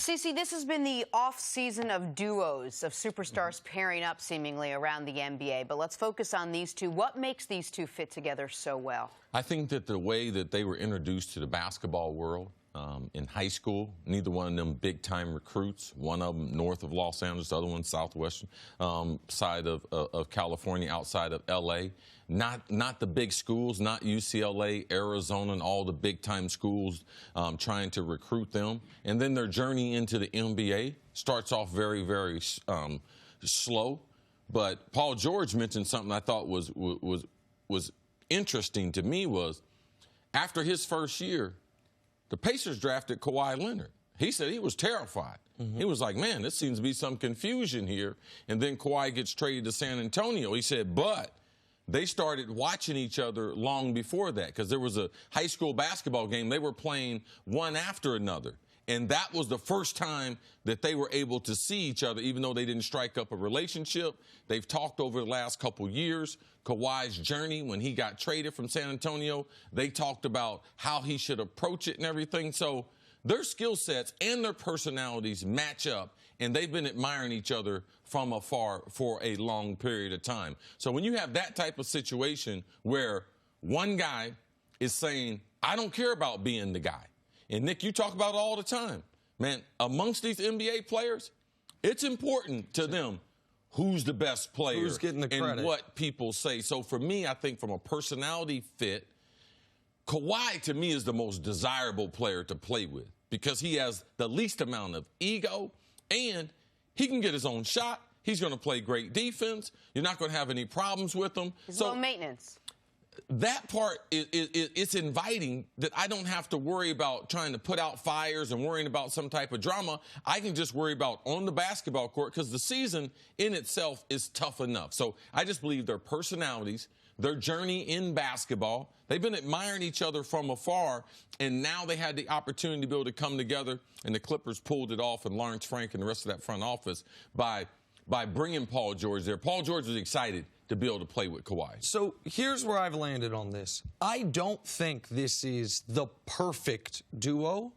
Cece, this has been the off-season of duos, of superstars pairing up seemingly around the NBA. But let's focus on these two. What makes these two fit together so well? I think that the way that they were introduced to the basketball world in high school, neither one of them big-time recruits, one of them north of Los Angeles, the other one southwestern side of California, outside of L.A., not the big schools, not UCLA, Arizona, and all the big-time schools trying to recruit them. And then their journey into the NBA starts off very, very slow. But Paul George mentioned something I thought was interesting to me was after his first year, the Pacers drafted Kawhi Leonard. He said he was terrified. He was like, man, there seems to be some confusion here. And then Kawhi gets traded to San Antonio. He said, but they started watching each other long before that because there was a high school basketball game. They were playing one after another. And that was the first time that they were able to see each other, even though they didn't strike up a relationship. They've talked over the last couple years. Kawhi's journey, when he got traded from San Antonio, they talked about how he should approach it and everything. So their skill sets and their personalities match up, and they've been admiring each other from afar for a long period of time. So when you have that type of situation where one guy is saying, I don't care about being the guy, and, Nick, you talk about it all the time. Man, amongst these NBA players, it's important to them who's the best player, who's getting the credit, and what people say. So for me, I think from a personality fit, Kawhi, to me, is the most desirable player to play with because he has the least amount of ego, and he can get his own shot. He's going to play great defense. You're not going to have any problems with him. He's low maintenance. That part, it's inviting that I don't have to worry about trying to put out fires and worrying about some type of drama. I can just worry about on the basketball court because the season in itself is tough enough. So I just believe their personalities, their journey in basketball, they've been admiring each other from afar, and now they had the opportunity to be able to come together, and the Clippers pulled it off, and Lawrence Frank and the rest of that front office by bringing Paul George there. Paul George was excited to be able to play with Kawhi. So here's where I've landed on this. I don't think this is the perfect duo,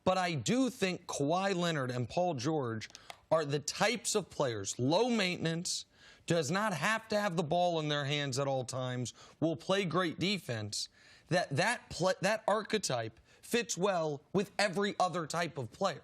but I do think Kawhi Leonard and Paul George are the types of players, low maintenance, does not have to have the ball in their hands at all times, will play great defense, that archetype fits well with every other type of player.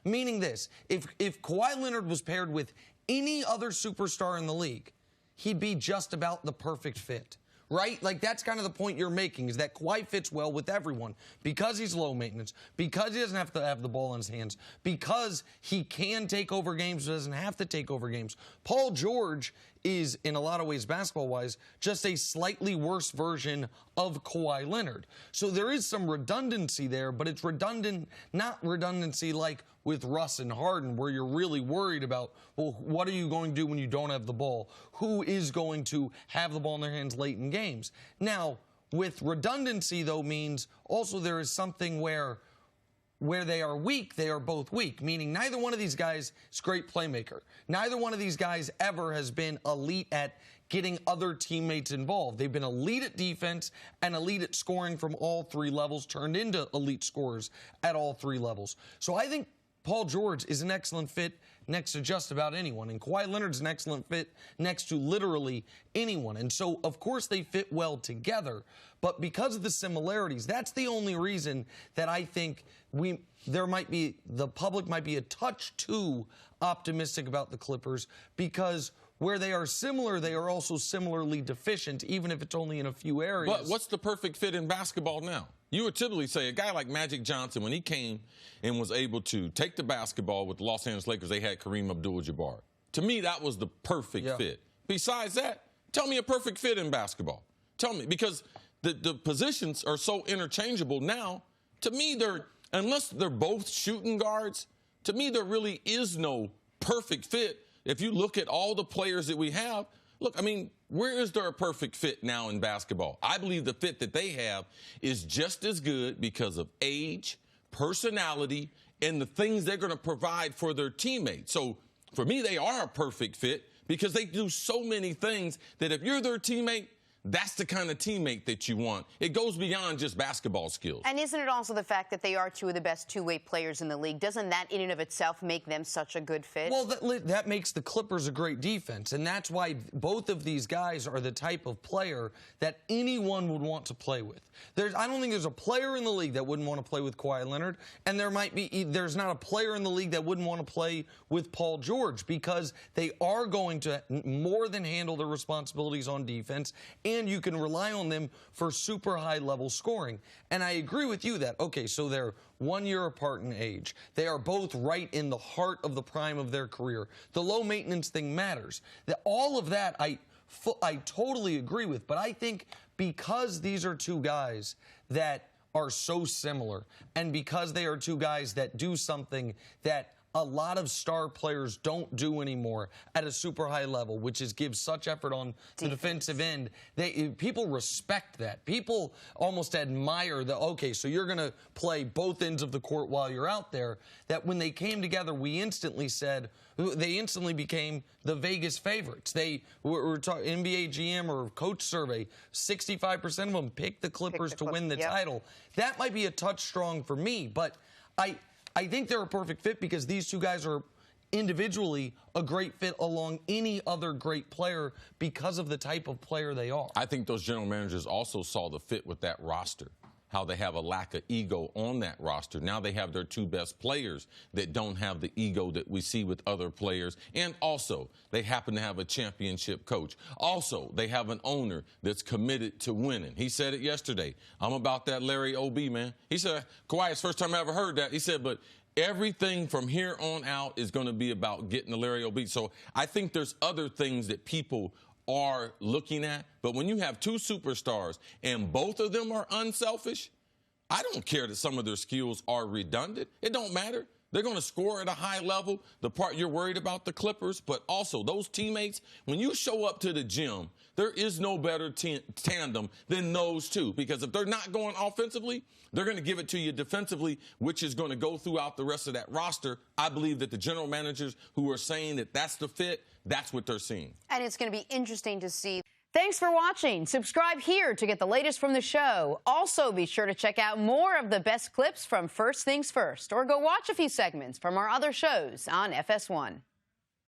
Meaning this, if Kawhi Leonard was paired with any other superstar in the league, he'd be just about the perfect fit, right? Like, that's kind of the point you're making, is that Kawhi fits well with everyone because he's low maintenance, because he doesn't have to have the ball in his hands, because he can take over games, doesn't have to take over games. Paul George is, in a lot of ways, basketball-wise, just a slightly worse version of Kawhi Leonard. So there is some redundancy there, but it's redundant, not redundancy like with Russ and Harden, where you're really worried about, well, what are you going to do when you don't have the ball? Who is going to have the ball in their hands late in games? Now, with redundancy, though, means also there is something where they are weak, they are both weak, meaning neither one of these guys is a great playmaker. Neither one of these guys ever has been elite at getting other teammates involved. They've been elite at defense and elite at scoring from all three levels, turned into elite scorers at all three levels. So I think Paul George is an excellent fit next to just about anyone, and Kawhi Leonard's an excellent fit next to literally anyone. And so, of course, they fit well together, but because of the similarities, that's the only reason that I think the public might be a touch too optimistic about the Clippers, because where they are similar, they are also similarly deficient, even if it's only in a few areas. But what's the perfect fit in basketball now? You would typically say a guy like Magic Johnson, when he came and was able to take the basketball with the Los Angeles Lakers, they had Kareem Abdul-Jabbar. To me, that was the perfect fit. Besides that, tell me a perfect fit in basketball. Tell me, because the positions are so interchangeable now. To me, unless they're both shooting guards, to me, there really is no perfect fit. If you look at all the players that we have, look, I mean, where is there a perfect fit now in basketball? I believe the fit that they have is just as good because of age, personality, and the things they're going to provide for their teammates. So for me, they are a perfect fit because they do so many things that if you're their teammate, That's the kind of teammate that you want. It goes beyond just basketball skills. And isn't it also the fact that they are two of the best two-way players in the league? Doesn't that in and of itself make them such a good fit? Well, that makes the Clippers a great defense, and that's why both of these guys are the type of player that anyone would want to play with. I don't think there's a player in the league that wouldn't want to play with Kawhi Leonard, and there's not a player in the league that wouldn't want to play with Paul George, because they are going to more than handle their responsibilities on defense, and you can rely on them for super high-level scoring. And I agree with you that, okay, so they're 1 year apart in age. They are both right in the heart of the prime of their career. The low-maintenance thing matters. All of that I totally agree with, but I think because these are two guys that are so similar, and because they are two guys that do something that a lot of star players don't do anymore at a super high level, which is give such effort on the defensive end. People respect that. People almost admire okay, so you're going to play both ends of the court while you're out there. That when they came together, they instantly became the Vegas favorites. They were talking NBA GM or coach survey, 65% of them picked the Clippers to win the title. That might be a touch strong for me, but I think they're a perfect fit because these two guys are individually a great fit along any other great player because of the type of player they are. I think those general managers also saw the fit with that roster, how they have a lack of ego on that roster. Now they have their two best players that don't have the ego that we see with other players. And also, they happen to have a championship coach. Also, they have an owner that's committed to winning. He said it yesterday. I'm about that Larry O.B., man. He said, Kawhi, it's the first time I ever heard that. He said, but everything from here on out is going to be about getting the Larry O.B. So I think there's other things that people are looking at. But when you have two superstars and both of them are unselfish, I don't care that some of their skills are redundant. It don't matter. They're going to score at a high level. The part you're worried about the Clippers, but also those teammates, when you show up to the gym, there is no better tandem than those two, because if they're not going offensively, they're going to give it to you defensively, which is going to go throughout the rest of that roster. I believe that the general managers who are saying that that's the fit, that's what they're seeing. And it's going to be interesting to see. Thanks for watching. Subscribe here to get the latest from the show. Also, be sure to check out more of the best clips from First Things First, or go watch a few segments from our other shows on FS1.